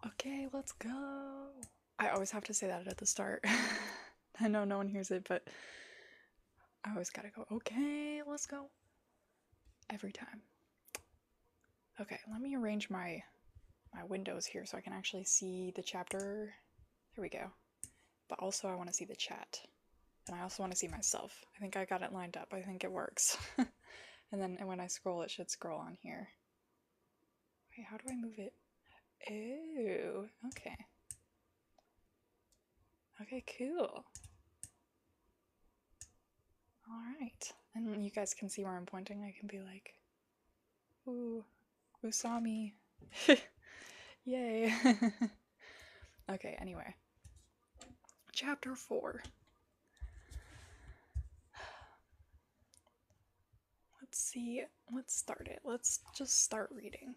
Okay, let's go. I always have to say that at the start. I know no one hears it, but I always gotta go, okay, let's go. Every time. Okay, let me arrange my windows here so I can actually see the chapter. There we go. But also I want to see the chat. And I also want to see myself. I think I got it lined up. I think it works. And then when I scroll, it should scroll on here. Wait, how do I move it? Oh, okay. Okay, cool. Alright. And you guys can see where I'm pointing. I can be like, ooh, Usami. Yay. Okay, anyway. Chapter 4. Let's see. Let's start it. Let's just start reading.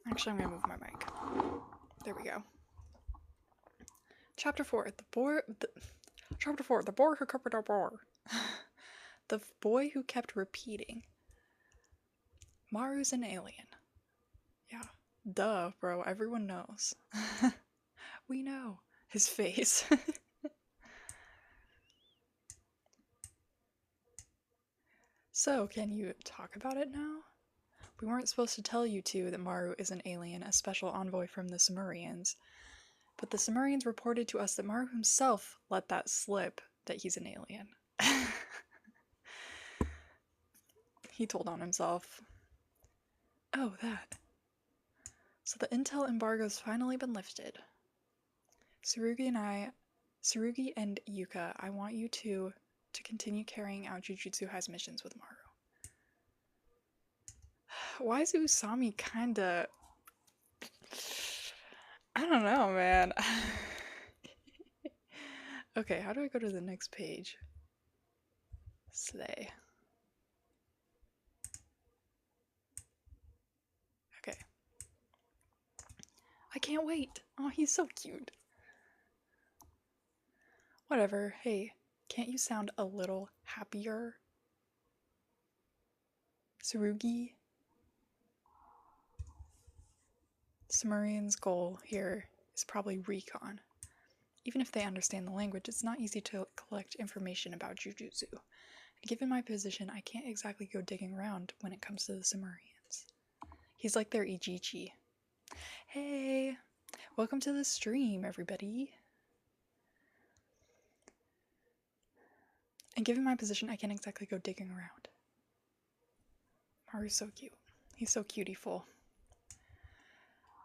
Actually, I'm gonna move my mic. There we go. Chapter 4. Chapter 4. The boy who kept The boy who kept repeating. Maru's an alien. Yeah. Duh, bro. Everyone knows. We know. His face. So, can you talk about it now? We weren't supposed to tell you two that Maru is an alien, a special envoy from the Sumerians. But the Sumerians reported to us that Maru himself let that slip that he's an alien. He told on himself. Oh, that. So the intel embargo's finally been lifted. Tsurugi and Yuka, I want you two to continue carrying out Jujutsu High's missions with Maru. Why is Usami kinda... I don't know, man. Okay, how do I go to the next page? Slay. Okay. I can't wait. Oh, he's so cute. Whatever. Hey, can't you sound a little happier? Tsurugi? Sumerian's goal here is probably recon. Even if they understand the language, it's not easy to collect information about Jujutsu. Given my position, I can't exactly go digging around when it comes to the Sumerians. He's like their Ijichi. Hey! Welcome to the stream, everybody! And given my position, I can't exactly go digging around. Maru's so cute. He's so cutieful.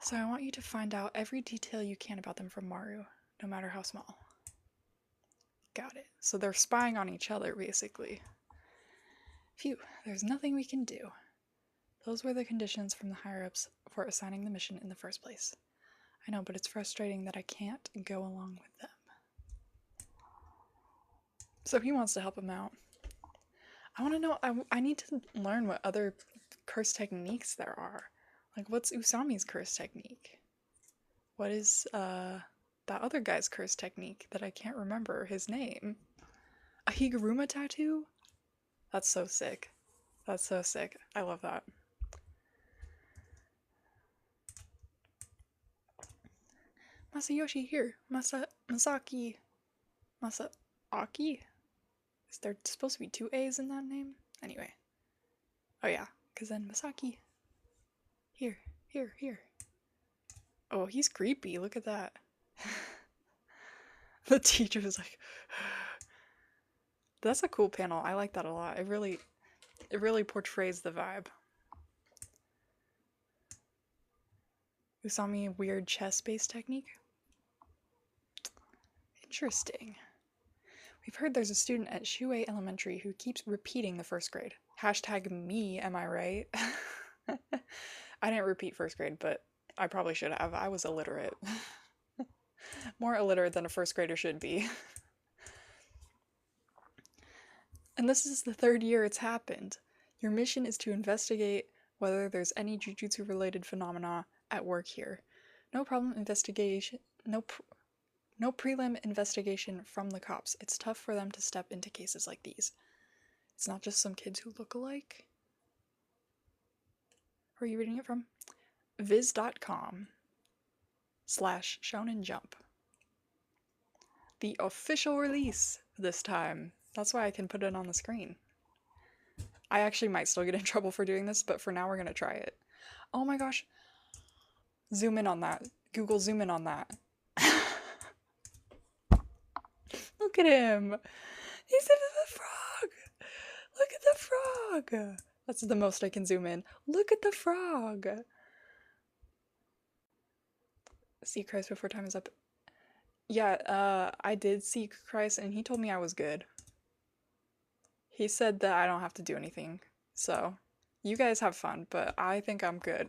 So I want you to find out every detail you can about them from Maru, no matter how small. Got it. So they're spying on each other, basically. Phew, there's nothing we can do. Those were the conditions from the higher-ups for assigning the mission in the first place. I know, but it's frustrating that I can't go along with them. So he wants to help him out. I want to know, I need to learn what other curse techniques there are. Like, what's Usami's curse technique? What is, that other guy's curse technique that I can't remember his name? A Higuruma tattoo? That's so sick. That's so sick. I love that. Masayoshi here. Masaki. Masaaki? Is there supposed to be two A's in that name? Anyway. Oh yeah, because then Masaki. Here. Oh, he's creepy. Look at that. The teacher is like... That's a cool panel. I like that a lot. It really portrays the vibe. Usami weird chess-based technique? Interesting. We've heard there's a student at Shuei Elementary who keeps repeating the first grade. Hashtag me, am I right? I didn't repeat first grade, but I probably should have. I was illiterate. More illiterate than a first grader should be. And this is the third year it's happened. Your mission is to investigate whether there's any Jujutsu-related phenomena at work here. No problem investigation. No prelim investigation from the cops. It's tough for them to step into cases like these. It's not just some kids who look alike. Where are you reading it from? viz.com/Shonen Jump. The official release this time. That's why I can put it on the screen. I actually might still get in trouble for doing this, but for now we're gonna try it. Oh my gosh. Zoom in on that. Google zoom in on that. Look at him. He's a frog. Look at the frog. That's the most I can zoom in. Look at the frog. See Christ before time is up. Yeah, I did see Christ and he told me I was good. He said that I don't have to do anything. So, you guys have fun, but I think I'm good.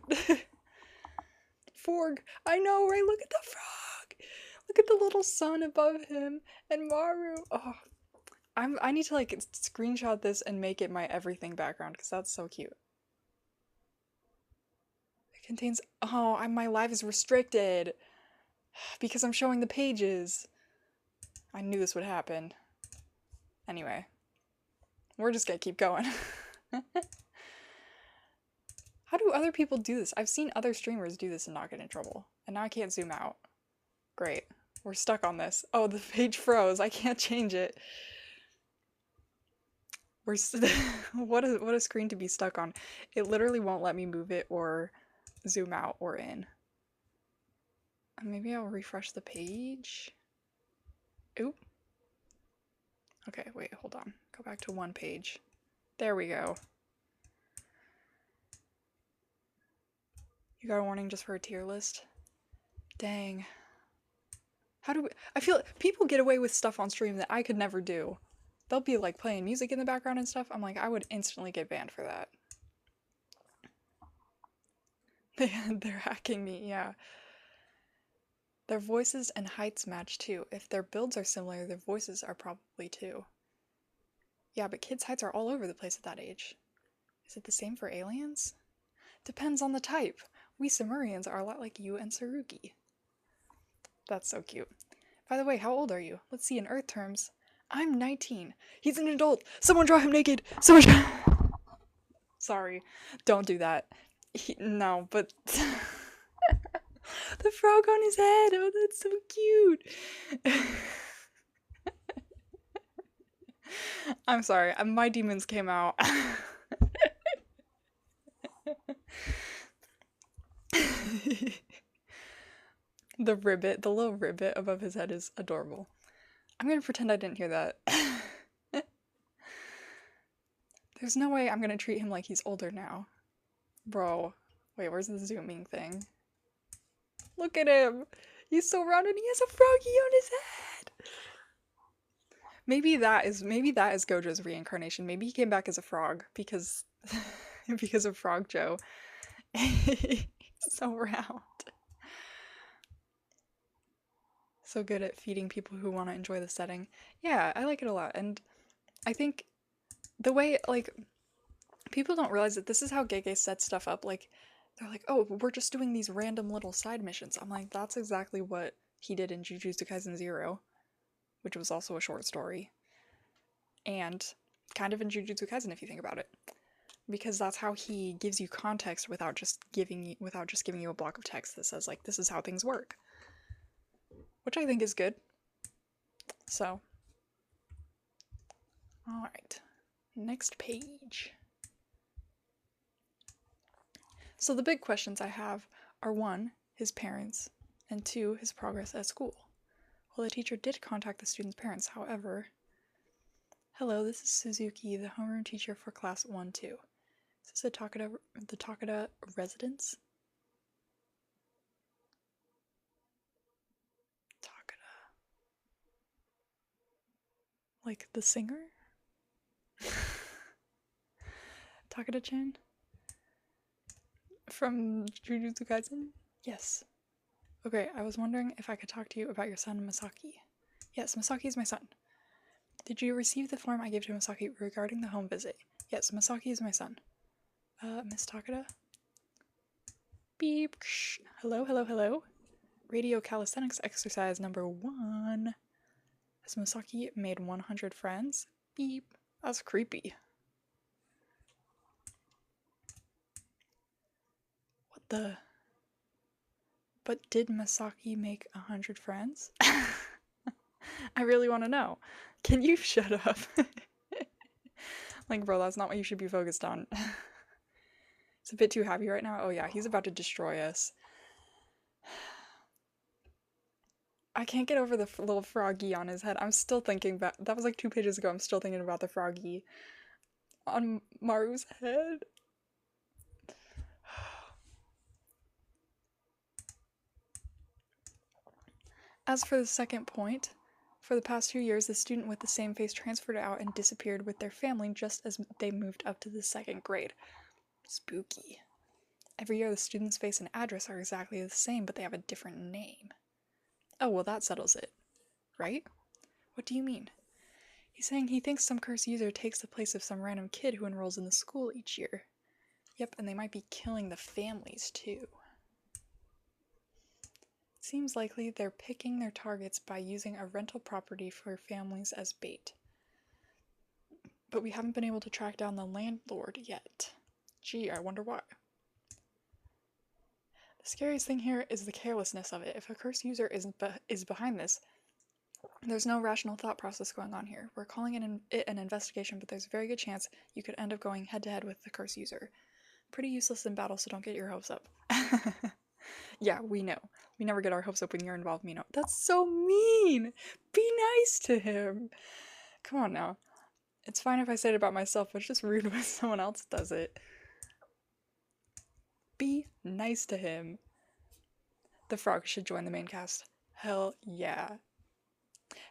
Forg, I know, right? Look at the frog. Look at the little sun above him and Maru. Oh, I need to like screenshot this and make it my everything background because that's so cute. It contains, oh, my live is restricted because I'm showing the pages. I knew this would happen. Anyway, we're just gonna keep going. How do other people do this? I've seen other streamers do this and not get in trouble. And now I can't zoom out. Great. We're stuck on this. Oh, the page froze. I can't change it. What a screen to be stuck on. It literally won't let me move it or zoom out or in. Maybe I'll refresh the page. Oop. Okay, wait, hold on. Go back to one page. There we go. You got a warning just for a tier list? Dang. How do we, I feel people get away with stuff on stream that I could never do. They'll be like playing music in the background and stuff. I'm like, I would instantly get banned for that. They're hacking me, yeah. Their voices and heights match too. If their builds are similar, their voices are probably too. Yeah, but kids' heights are all over the place at that age. Is it the same for aliens? Depends on the type. We Sumerians are a lot like you and Saruki. That's so cute. By the way, how old are you? Let's see, in Earth terms. I'm 19. He's an adult. Someone draw him naked. Someone draw... Sorry. Don't do that. No, but... The frog on his head. Oh, that's so cute. I'm sorry. My demons came out. The ribbit, the little ribbit above his head is adorable. I'm gonna pretend I didn't hear that. There's no way I'm gonna treat him like he's older now. Bro, wait, where's the zooming thing? Look at him! He's so round and he has a froggy on his head! Maybe that is Gojo's reincarnation. Maybe he came back as a frog because because of Frog Joe. He's so round. So good at feeding people who want to enjoy the setting. Yeah, I like it a lot. And I think the way, like, people don't realize that this is how Gege sets stuff up. Like, they're like, oh, we're just doing these random little side missions. I'm like, that's exactly what he did in Jujutsu Kaisen 0, which was also a short story. And kind of in Jujutsu Kaisen, if you think about it. Because that's how he gives you context without just giving you a block of text that says, like, this is how things work. Which I think is good. So. Alright. Next page. So the big questions I have are 1, his parents, and 2, his progress at school. Well, the teacher did contact the student's parents, however... Hello, this is Suzuki, the homeroom teacher for class 1-2. Is this the Takeda residence? Takeda. Like the singer? Takeda-chan? From Jujutsu Kaisen? Yes. Okay, I was wondering if I could talk to you about your son, Masaki. Yes, Masaki is my son. Did you receive the form I gave to Masaki regarding the home visit? Yes, Masaki is my son. Miss Takeda? Beep. Hello, hello, hello. Radio calisthenics exercise number 1. Has Masaki made 100 friends? Beep. That's creepy. What the? But did Masaki make 100 friends? I really want to know. Can you shut up? Like, bro, that's not what you should be focused on. It's a bit too happy right now. Oh yeah, he's about to destroy us. I can't get over the little froggy on his head. I'm still thinking about... That was like 2 pages ago. I'm still thinking about the froggy on Maru's head. As for the second point, for the past 2 years, the student with the same face transferred out and disappeared with their family just as they moved up to the 2nd grade. Spooky. Every year, the student's face and address are exactly the same, but they have a different name. Oh, well, that settles it. Right? What do you mean? He's saying he thinks some cursed user takes the place of some random kid who enrolls in the school each year. Yep, and they might be killing the families, too. It seems likely they're picking their targets by using a rental property for families as bait. But we haven't been able to track down the landlord yet. Gee, I wonder why. The scariest thing here is the carelessness of it. If a cursed user is behind this, there's no rational thought process going on here. We're calling it an investigation, but there's a very good chance you could end up going head-to-head with the cursed user. Pretty useless in battle, so don't get your hopes up. Yeah, we know. We never get our hopes up when you're involved, Mino. That's so mean! Be nice to him! Come on now. It's fine if I say it about myself, but it's just rude when someone else does it. Be nice to him. The frog should join the main cast. Hell yeah.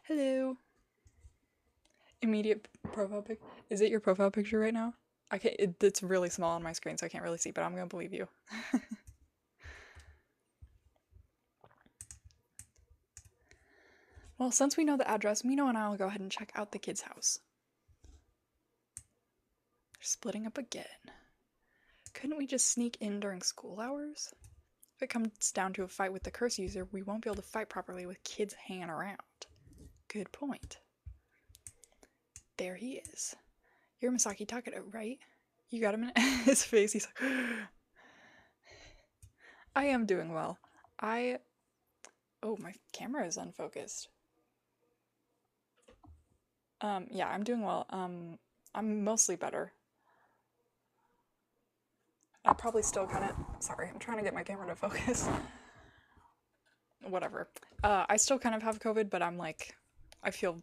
Hello. Immediate profile pic. Is it your profile picture right now? I can't. It's really small on my screen, so I can't really see, but I'm gonna believe you. Well, since we know the address, Mino and I will go ahead and check out the kid's house. They're splitting up again. Couldn't we just sneak in during school hours? If it comes down to a fight with the curse user, we won't be able to fight properly with kids hanging around. Good point. There he is. You're Masaki Takeda, right? You got him in his face. He's like, I am doing well. Oh, my camera is unfocused. Yeah, I'm doing well. I'm mostly better. I'll probably still kind of... Sorry, I'm trying to get my camera to focus. Whatever. I still kind of have COVID, but I'm like... I feel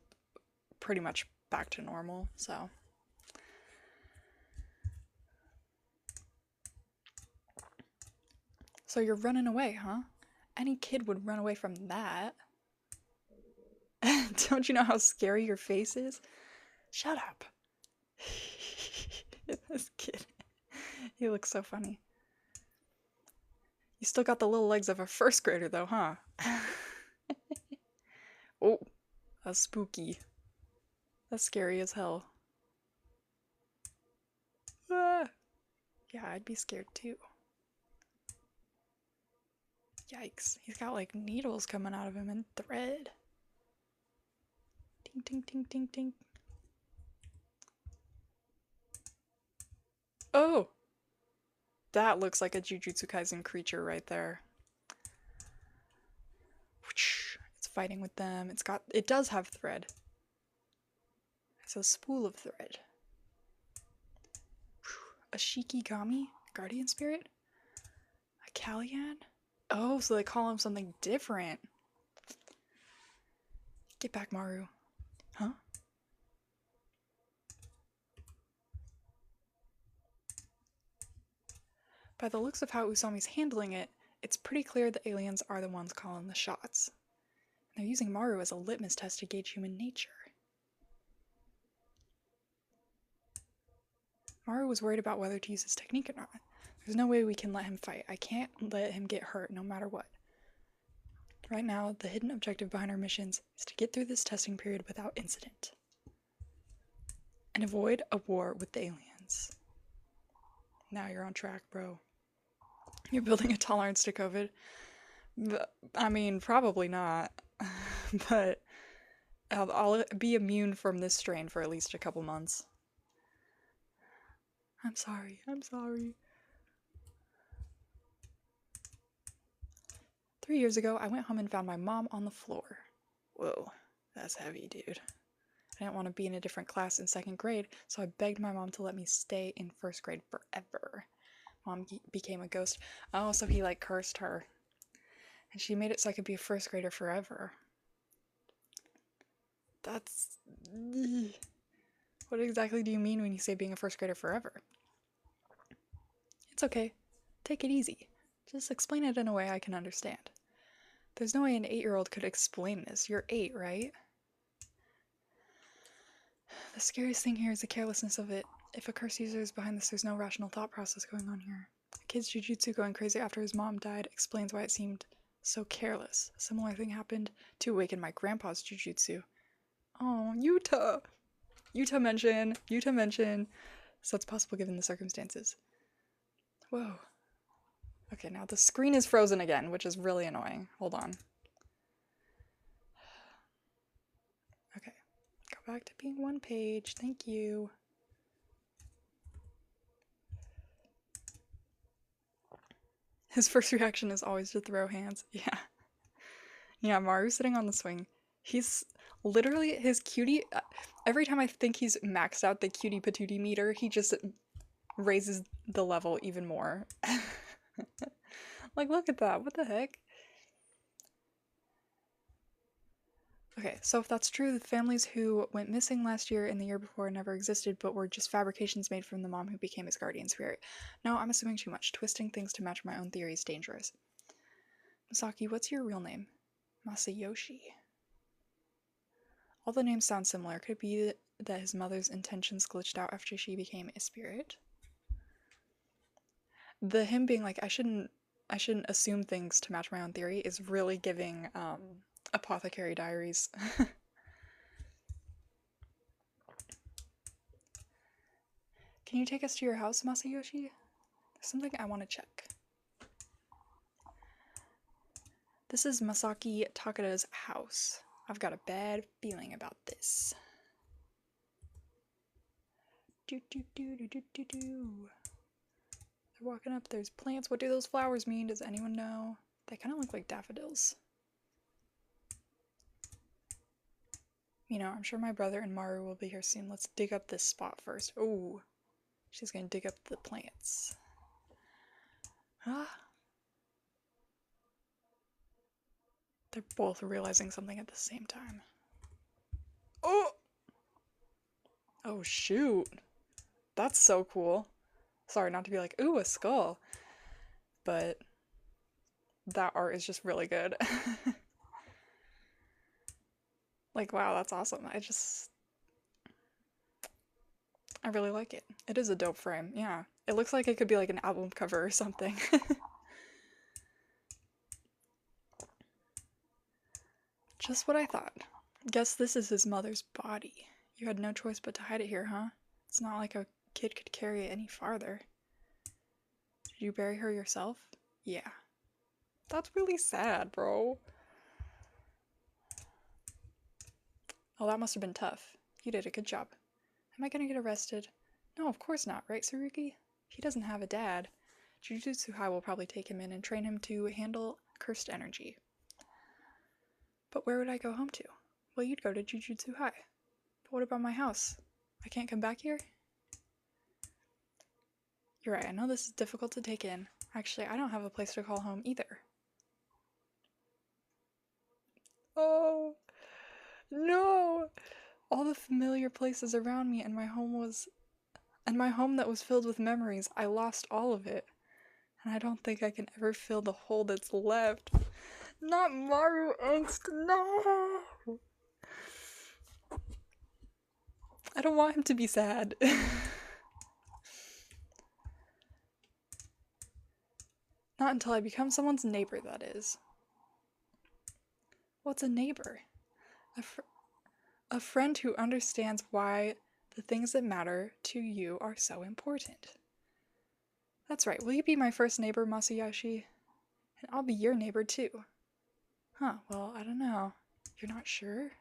pretty much back to normal, so... So you're running away, huh? Any kid would run away from that. Don't you know how scary your face is? Shut up. This kid. He looks so funny. You still got the little legs of a 1st grader though, huh? Oh, that's spooky. That's scary as hell. Ah. Yeah, I'd be scared too. Yikes. He's got like needles coming out of him and thread. Ding, ding, ding, ding, ding. Oh! That looks like a Jujutsu Kaisen creature right there. It's fighting with them. It does have thread. It's a spool of thread. A Shikigami? Guardian Spirit? A Kalyan? Oh, so they call him something different. Get back, Maru. Huh? By the looks of how Usami's handling it, it's pretty clear the aliens are the ones calling the shots. And they're using Maru as a litmus test to gauge human nature. Maru was worried about whether to use his technique or not. There's no way we can let him fight. I can't let him get hurt no matter what. Right now, the hidden objective behind our missions is to get through this testing period without incident. And avoid a war with the aliens. Now you're on track, bro. You're building a tolerance to COVID? I mean, probably not. But I'll be immune from this strain for at least a couple months. I'm sorry. 3 years ago, I went home and found my mom on the floor. Whoa, that's heavy, dude. I didn't want to be in a different class in 2nd grade, so I begged my mom to let me stay in 1st grade forever. Mom became a ghost. Oh, so he like cursed her. And she made it so I could be a 1st grader forever. That's... What exactly do you mean when you say being a 1st grader forever? It's okay. Take it easy. Just explain it in a way I can understand. There's no way an 8-year-old could explain this. You're 8, right? The scariest thing here is the carelessness of it. If a curse user is behind this, there's no rational thought process going on here. A kid's jujutsu going crazy after his mom died explains why it seemed so careless. A similar thing happened to awaken my grandpa's jujutsu. Oh, Utah! Utah mention! So it's possible given the circumstances. Whoa. Okay, now the screen is frozen again, which is really annoying. Hold on. Okay, go back to being 1 page. Thank you. His first reaction is always to throw hands. Yeah. Yeah, Maru's sitting on the swing. He's literally his cutie. Every time I think he's maxed out the cutie patootie meter, he just raises the level even more. Like, look at that. What the heck? Okay, so if that's true, the families who went missing last year and the year before never existed, but were just fabrications made from the mom who became his guardian spirit. No, I'm assuming too much. Twisting things to match my own theory is dangerous. Masaki, what's your real name? Masayoshi. All the names sound similar. Could it be that his mother's intentions glitched out after she became a spirit? The him being like, I shouldn't assume things to match my own theory is really giving Apothecary Diaries. Can you take us to your house, Masayoshi? There's something I want to check. This is Masaki Takada's house. I've got a bad feeling about this. They're walking up, there's plants. What do those flowers mean? Does anyone know? They kind of look like daffodils. You know, I'm sure my brother and Maru will be here soon. Let's dig up this spot first. Oh, she's gonna dig up the plants. Ah. They're both realizing something at the same time. Oh! Oh, shoot. That's so cool. Sorry, not to be like, ooh, a skull. But that art is just really good. Like, wow, that's awesome. I really like it. It is a dope frame, yeah. It looks like it could be like an album cover or something. Just what I thought. Guess this is his mother's body. You had no choice but to hide it here, huh? It's not like a kid could carry it any farther. Did you bury her yourself? Yeah. That's really sad, bro. Oh, that must have been tough. You did a good job. Am I gonna get arrested? No, of course not, right, Tsurugi? He doesn't have a dad. Jujutsu High will probably take him in and train him to handle cursed energy. But where would I go home to? Well, you'd go to Jujutsu High. But what about my house? I can't come back here? You're right, I know this is difficult to take in. Actually, I don't have a place to call home either. Oh, no! All the familiar places around me and my home that was filled with memories, I lost all of it. And I don't think I can ever fill the hole that's left. Not Maru angst, no! I don't want him to be sad. Not until I become someone's neighbor, that is. What's a neighbor? A friend who understands why the things that matter to you are so important. That's right, will you be my first neighbor, Masayoshi? And I'll be your neighbor too. Huh, well, I don't know. You're not sure?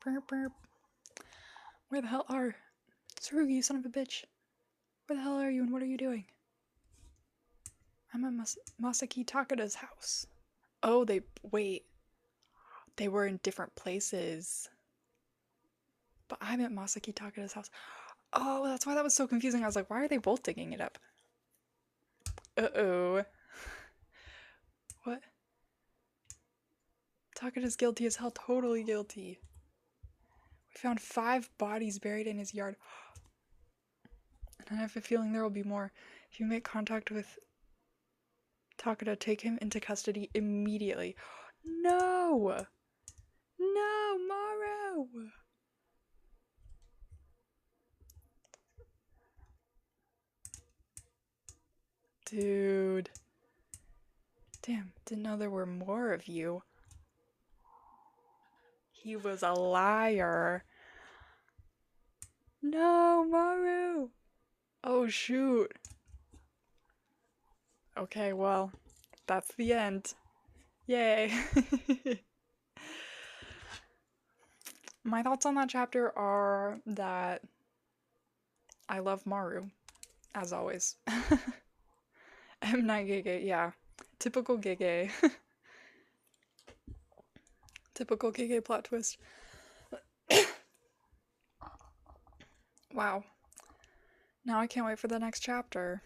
Burp, burp. Where the hell are... Tsurugi, you son of a bitch. Where the hell are you and what are you doing? I'm at Masaki Takada's house. Oh, wait. They were in different places. But I'm at Masaki Takada's house. Oh, that's why that was so confusing. I was like, why are they both digging it up? Uh-oh. What? Takada's guilty as hell. Totally guilty. We found 5 bodies buried in his yard. And I have a feeling there will be more. If you make contact with Takada, take him into custody immediately. No! No, Maru! Dude. Damn, didn't know there were more of you. He was a liar. No, Maru! Oh, shoot. Okay, well, that's the end. Yay. My thoughts on that chapter are that I love Maru, as always. M. Night Gege, yeah. Typical Gege. Typical Gege plot twist. Wow. Now I can't wait for the next chapter.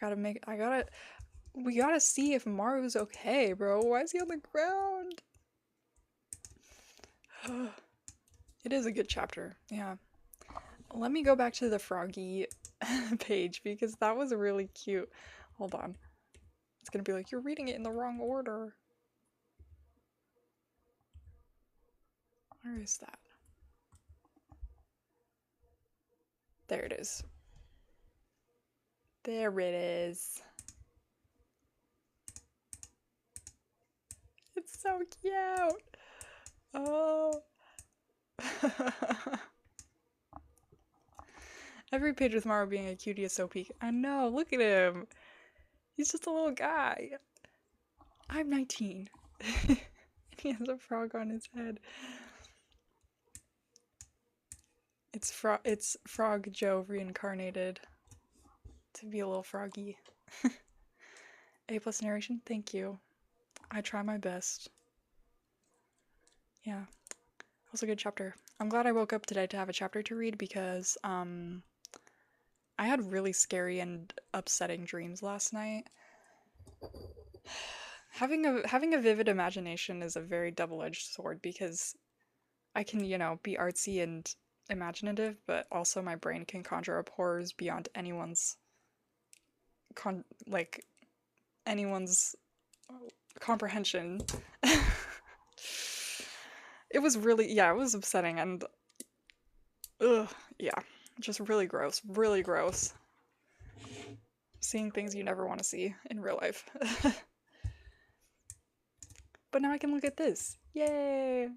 We gotta see if Maru's okay, bro. Why is he on the ground? It is a good chapter, yeah. Let me go back to the Froggy page because that was really cute. Hold on. It's gonna be like, you're reading it in the wrong order. Where is that? There it is. There it is. It's so cute. Oh. Every page with Maru being a cutie is so peak. I know, look at him. He's just a little guy. I'm 19. And he has a frog on his head. It's Frog Joe reincarnated to be a little froggy. A+ narration, thank you. I try my best. Yeah, that was a good chapter. I'm glad I woke up today to have a chapter to read because I had really scary and upsetting dreams last night. Having a vivid imagination is a very double-edged sword because I can, be artsy and imaginative, but also my brain can conjure up horrors beyond anyone's comprehension. It was really, yeah, it was upsetting and yeah, just really gross, really gross. Seeing things you never want to see in real life. But now I can look at this. Yay!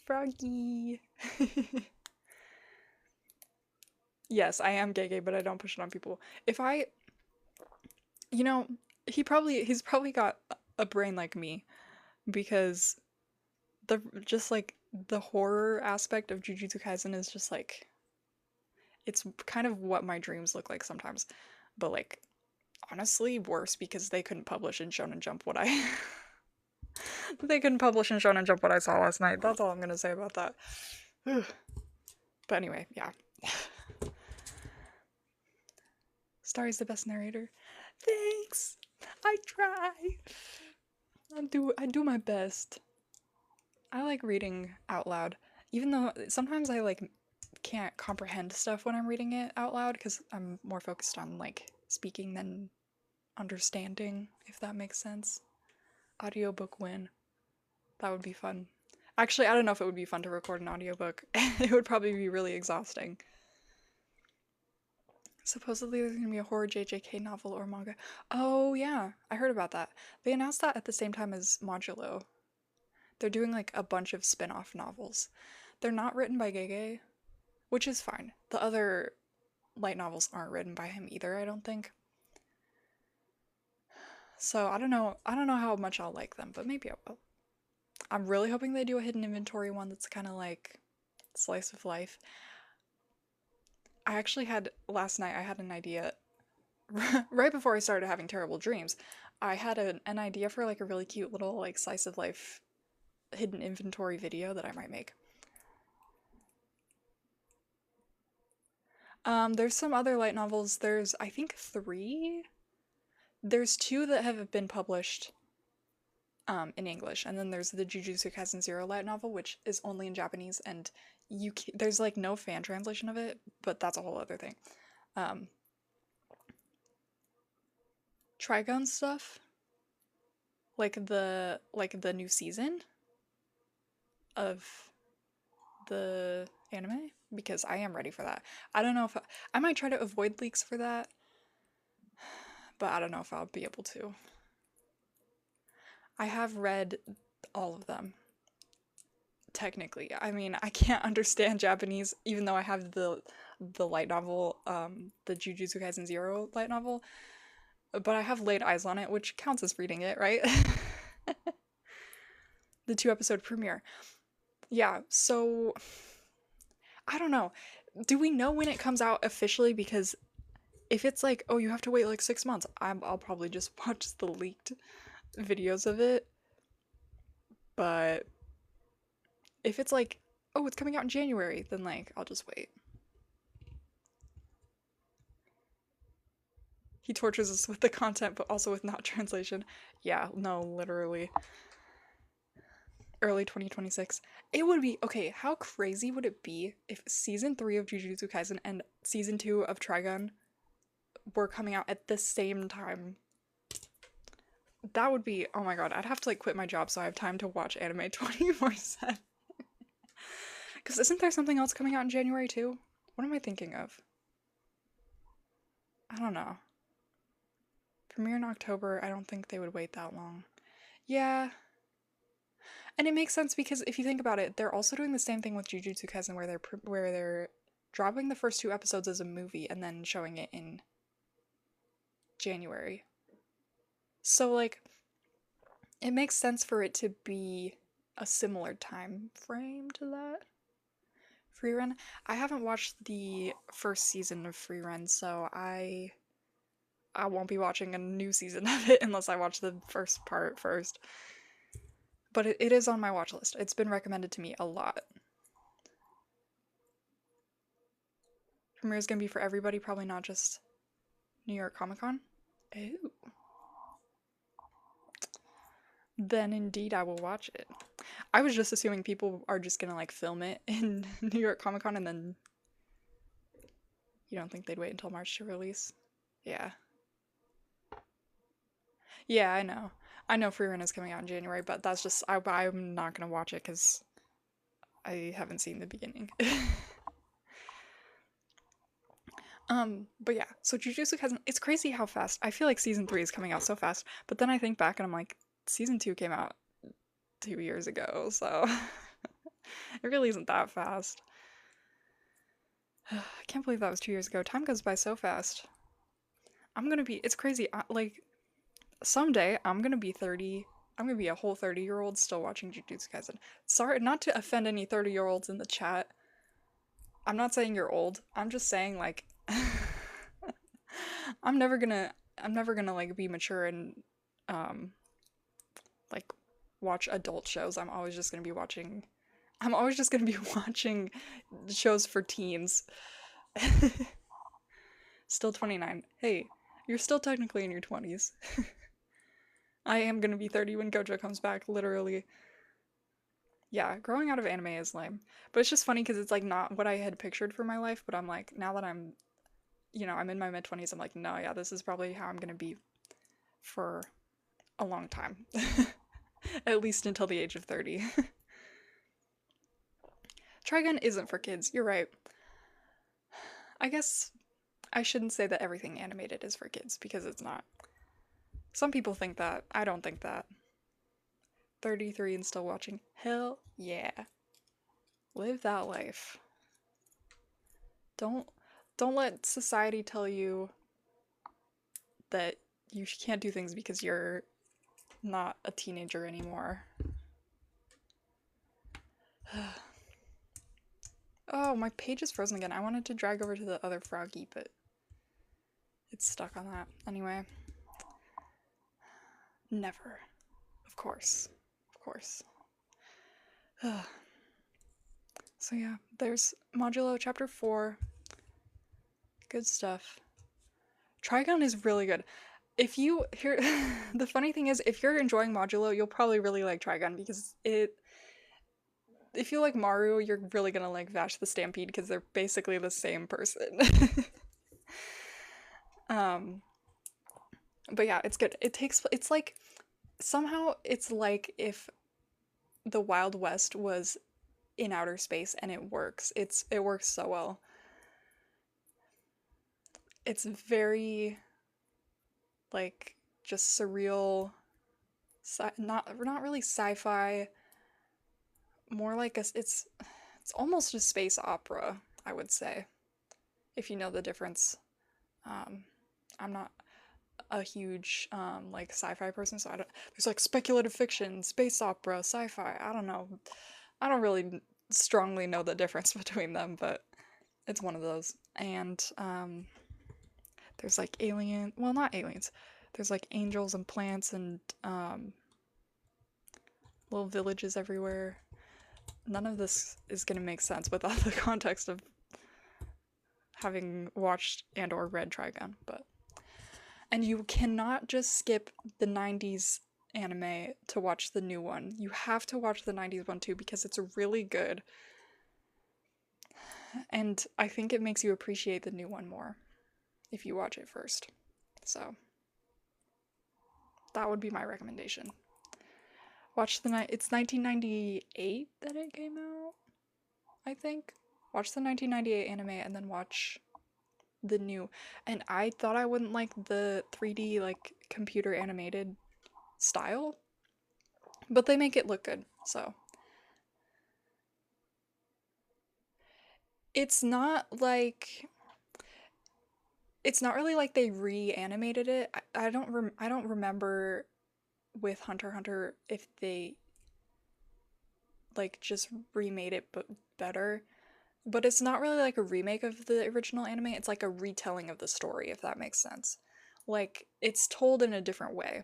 Froggy! Yes, I am gay, but I don't push it on people. If I, he's probably got a brain like me because the horror aspect of Jujutsu Kaisen is just like, it's kind of what my dreams look like sometimes, but like honestly worse because they couldn't publish in Shonen Jump what I they couldn't publish in Shonen Jump what I saw last night. That's all I'm gonna say about that. But anyway, yeah. Starry's the best narrator. Thanks. I try. I do my best. I like reading out loud, even though sometimes I like can't comprehend stuff when I'm reading it out loud because I'm more focused on like speaking than understanding, if that makes sense. Audiobook win. That would be fun. Actually, I don't know if it would be fun to record an audiobook. It would probably be really exhausting. Supposedly there's gonna be a horror JJK novel or manga. Oh yeah, I heard about that. They announced that at the same time as Modulo. They're doing like a bunch of spin-off novels. They're not written by Gege, which is fine. The other light novels aren't written by him either, I don't think. So I don't know how much I'll like them, but maybe I will. I'm really hoping they do a hidden inventory one that's kind of like slice of life. Last night I had an idea right before I started having terrible dreams, I had an idea for like a really cute little like slice of life hidden inventory video that I might make. There's some other light novels. There's I think three. There's two that have been published in English, and then there's the Jujutsu Kaisen Zero light novel, which is only in Japanese, and there's like no fan translation of it, but that's a whole other thing. Um, Trigun stuff, like the new season of the anime, because I am ready for that. I don't know if I might try to avoid leaks for that, but I don't know if I'll be able to. I have read all of them technically. I mean, I can't understand Japanese even though I have the light novel, the Jujutsu Kaisen Zero light novel, but I have laid eyes on it, which counts as reading it, right? The 2 episode premiere. Yeah, so I don't know. Do we know when it comes out officially? Because if it's like, oh, you have to wait like 6 months, I'll probably just watch the leaked videos of it. But if it's like, oh, it's coming out in January, then like I'll just wait. He tortures us with the content, but also with not translation. Yeah, no, literally. Early 2026. It would be okay. How crazy would it be if season 3 of Jujutsu Kaisen and season 2 of Trigun were coming out at the same time? That would be, oh my god, I'd have to like quit my job so I have time to watch anime 24/7. Because isn't there something else coming out in January too? What am I thinking of? I don't know. Premiere in October, I don't think they would wait that long. Yeah, and it makes sense because if you think about it, they're also doing the same thing with Jujutsu Kaisen where they're dropping the first 2 episodes as a movie and then showing it in January. So like it makes sense for it to be a similar time frame to that. Free Run. I haven't watched the first season of Free Run, so I won't be watching a new season of it unless I watch the first part first. But it is on my watch list. It's been recommended to me a lot. Premiere is gonna be for everybody, probably not just New York Comic Con. Ooh. Then indeed I will watch it. I was just assuming people are just gonna like film it in New York Comic Con and then you don't think they'd wait until March to release? Yeah. Yeah, I know. I know Free Run is coming out in January, but that's just I'm not gonna watch it because I haven't seen the beginning. But yeah, so Jujutsu Kaisen, it's crazy how fast. I feel like season 3 is coming out so fast, but then I think back and I'm like, season 2 came out 2 years ago, so it really isn't that fast. I can't believe that was 2 years ago. Time goes by so fast. It's crazy. Like, someday I'm gonna be 30. I'm gonna be a whole 30-year-old still watching Jujutsu Kaisen. Sorry, not to offend any 30-year-olds in the chat. I'm not saying you're old. I'm just saying, like, I'm never gonna, I'm never gonna, like, be mature and, um, like, watch adult shows. I'm always just gonna be watching shows for teens. Still 29. Hey, you're still technically in your 20s. I am gonna be 30 when Gojo comes back, literally. Yeah, growing out of anime is lame. But it's just funny because it's like not what I had pictured for my life, but I'm like, now that I'm in my mid 20s, I'm like, no, yeah, this is probably how I'm gonna be for a long time. At least until the age of 30. Trigun isn't for kids, you're right. I guess I shouldn't say that everything animated is for kids because it's not. Some people think that. I don't think that. 33 and still watching. Hell yeah. Live that life. Don't don't let society tell you that you can't do things because you're not a teenager anymore. Oh, my page is frozen again. I wanted to drag over to the other froggy, but It's stuck on that. Anyway. Never. Of course. Of course. So yeah, there's Modulo Chapter 4. Good stuff. Trigon is really good. If you hear the funny thing is, if you're enjoying Modulo, you'll probably really like Trigon because if you like Maru, you're really gonna like Vash the Stampede because they're basically the same person. um but yeah, it's good. It's like somehow it's like if the Wild West was in outer space and it works. It works so well. It's very like just surreal, not really sci-fi, more like it's almost a space opera, I would say, if you know the difference. Um, I'm not a huge like sci-fi person, so I don't. There's like speculative fiction, space opera, sci-fi. I don't know. I don't really strongly know the difference between them, but it's one of those. And there's like well, not aliens. There's like angels and plants and little villages everywhere. None of this is gonna make sense without the context of having watched and or read Trigun, but and you cannot just skip the 90s anime to watch the new one. You have to watch the 90s one too because it's really good. And I think it makes you appreciate the new one more if you watch it first. So that would be my recommendation. Watch it's 1998 that it came out, I think. Watch the 1998 anime and then watch the new. And I thought I wouldn't like the 3D like computer animated style, but they make it look good. So it's not like it's not really like they reanimated it. I don't remember with Hunter x Hunter if they like just remade it but better. But it's not really like a remake of the original anime. It's like a retelling of the story, if that makes sense. Like it's told in a different way.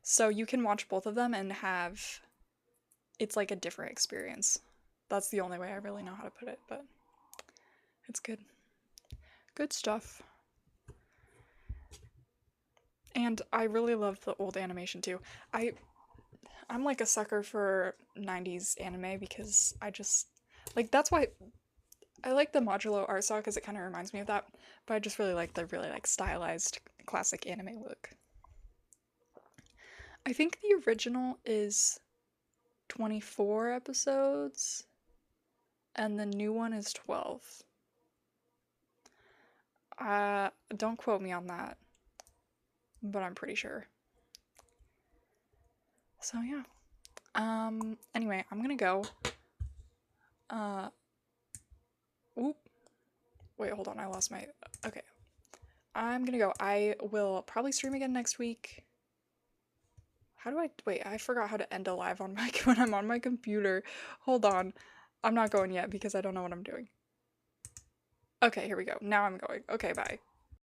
So you can watch both of them and have it's like a different experience. That's the only way I really know how to put it, but it's good. Good stuff. And I really love the old animation too. I'm like a sucker for 90s anime because I just like that's why I like the modulo art style because it kind of reminds me of that, but I just really like the really like stylized classic anime look. I think the original is 24 episodes and the new one is 12. Don't quote me on that, but I'm pretty sure. So yeah. Anyway, I'm gonna go. Uh, oop. Wait, hold on, I lost my. Okay. I'm gonna go. I will probably stream again next week. How do I. Wait, I forgot how to end a live on my. When I'm on my computer. Hold on. I'm not going yet because I don't know what I'm doing. Okay, here we go. Now I'm going. Okay, bye.